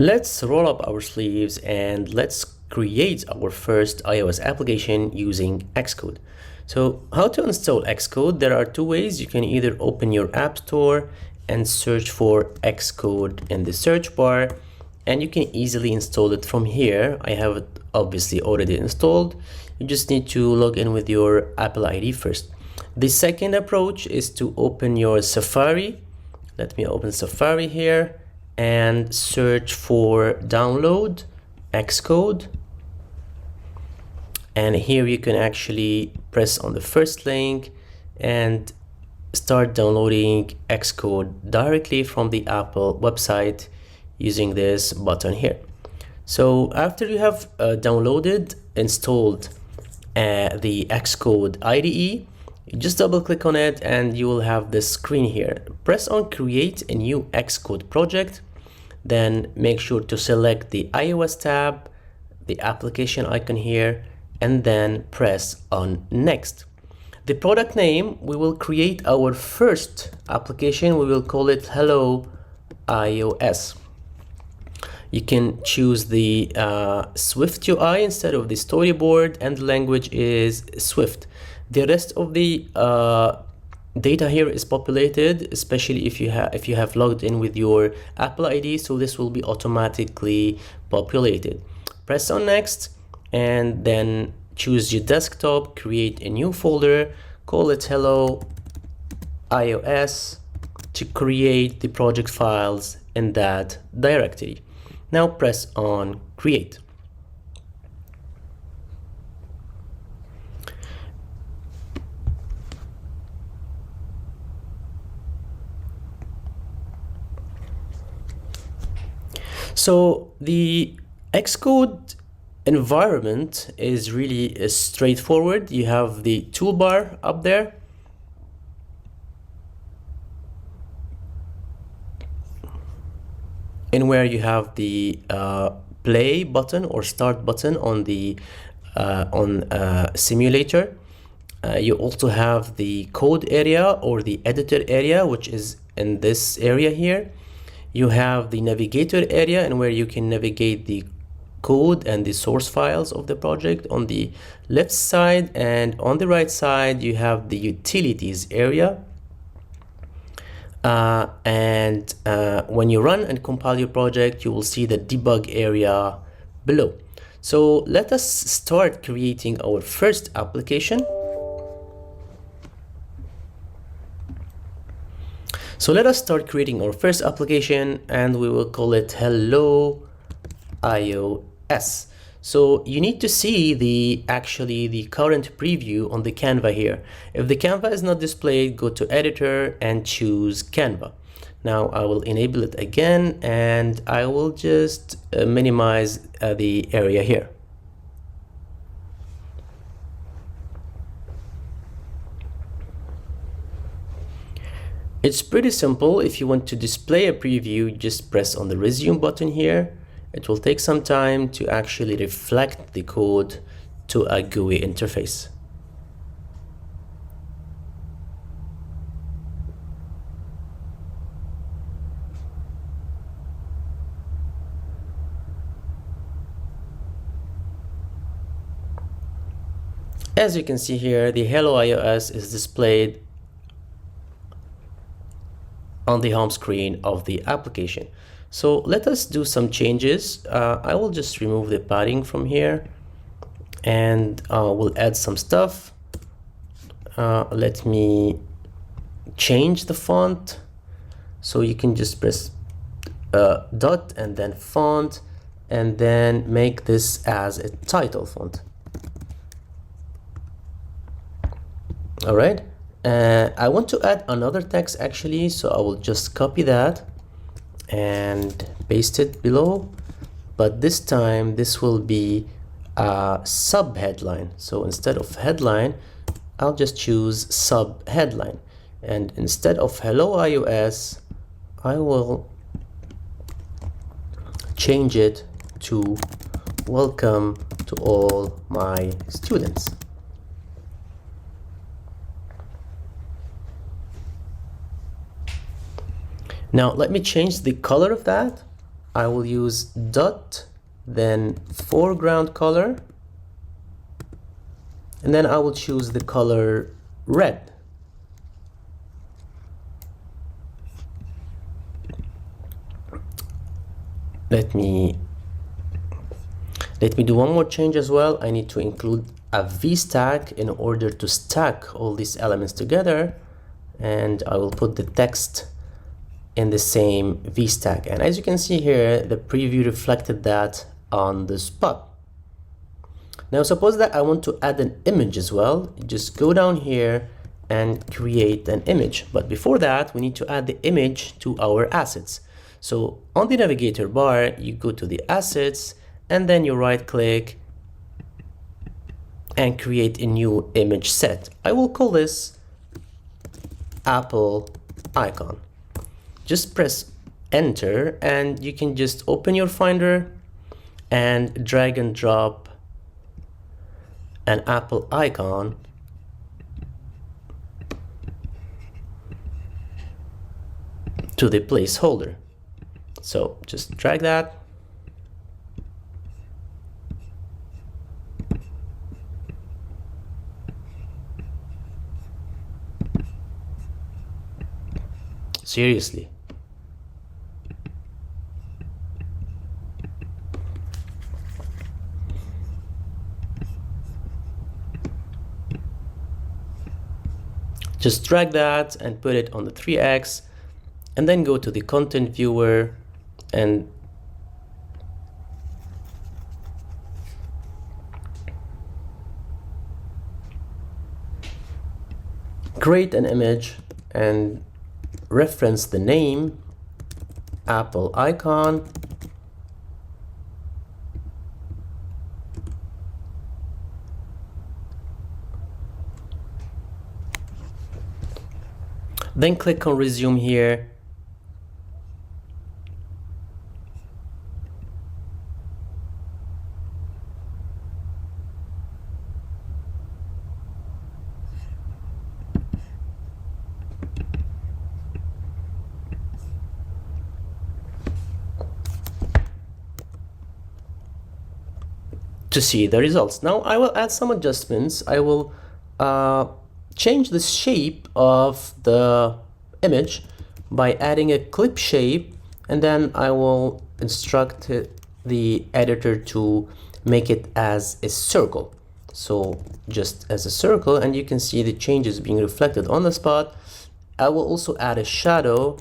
Let's roll up our sleeves and let's create our first iOS application using Xcode. So how to install Xcode? There are two ways. You can either open your App Store and search for Xcode in the search bar, and you can easily install it from here. I have it obviously already installed. You just need to log in with your Apple ID first. The second approach is to open your Safari. Let me open Safari here and search for download Xcode. And here you can actually press on the first link and start downloading Xcode directly from the Apple website using this button here. So after you have installed the Xcode IDE, you just double click on it and you will have this screen here. Press on create a new Xcode project, then make sure to select the iOS tab, the application icon here, and then press on next. The product name, we will create our first application. We will call it Hello iOS. You can choose the Swift UI instead of the storyboard, and the language is Swift. The rest of the data here is populated, especially if you have logged in with your Apple ID, so this will be automatically populated. Press on next and then choose your desktop, create a new folder, call it Hello iOS to create the project files in that directory. Now press on create. So the Xcode environment is really straightforward. You have the toolbar up there. And where you have the play button or start button on the simulator. You also have the code area or the editor area, which is in this area here. You have the navigator area, and where you can navigate the code and the source files of the project on the left side, and on the right side you have the utilities area. When you run and compile your project, you will see the debug area below. So let us start creating our first application. So let us start creating our first application, and we will call it Hello iOS. So you need to see the current preview on the Canva here. If the Canva is not displayed, go to editor and choose Canva. Now I will enable it again, and I will just minimize the area here. It's pretty simple. If you want to display a preview, just press on the resume button here. It will take some time to actually reflect the code to a GUI interface. As you can see here, the Hello iOS is displayed on the home screen of the application. So let us do some changes. I will just remove the padding from here, and we'll add some stuff. Let me change the font. So you can just press dot and then font, and then make this as a title font. All right. I want to add another text actually, so I will just copy that and paste it below, but this time this will be a sub headline. So instead of headline, I'll just choose sub headline, and instead of Hello iOS, I will change it to Welcome to all my students. Now let me change the color of that. I will use dot, then foreground color, and then I will choose the color red. Let me do one more change as well. I need to include a V-stack in order to stack all these elements together, and I will put the text in the same V-stack. And as you can see here, the preview reflected that on the spot. Now suppose that I want to add an image as well. Just go down here and create an image. But before that, we need to add the image to our assets. So on the navigator bar, you go to the assets and then you right click and create a new image set. I will call this Apple icon. Just press enter and you can just open your Finder and drag and drop an Apple icon to the placeholder. So just drag that. Seriously. Just drag that and put it on the 3x and then go to the content viewer and create an image and reference the name Apple icon. Then click on resume here. To see the results. Now I will add some adjustments. I will change the shape of the image by adding a clip shape, and then I will instruct the editor to make it as a circle. So just as a circle, and you can see the changes being reflected on the spot. I will also add a shadow.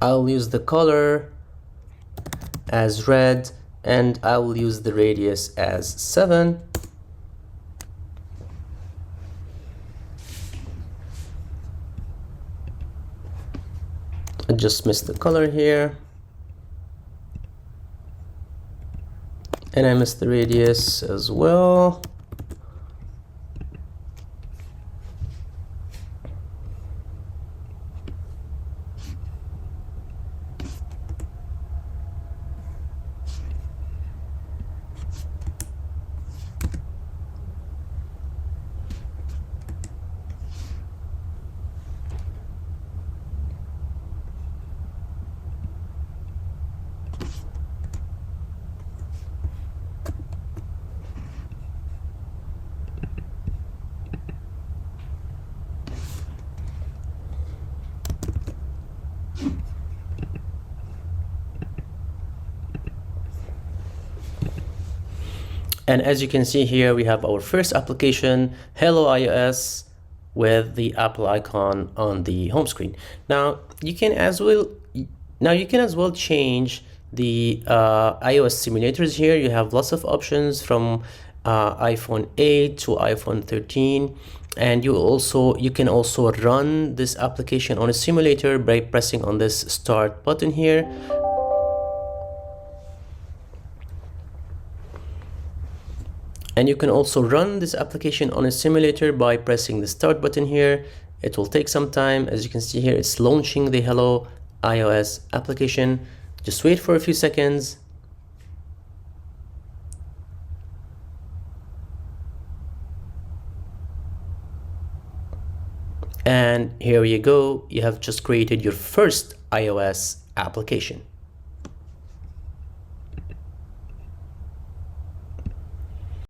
I'll use the color as red, and I will use the radius as 7. I just missed the color here, and I missed the radius as well. And as you can see here, we have our first application, Hello iOS, with the Apple icon on the home screen. Now you can as well change the iOS simulators here. You have lots of options from iPhone 8 to iPhone 13, and you can also run this application on a simulator by pressing on this start button here. And you can also run this application on a simulator by pressing the start button here. It will take some time. As you can see here, it's launching the Hello iOS application. Just wait for a few seconds. And here you go, you have just created your first iOS application.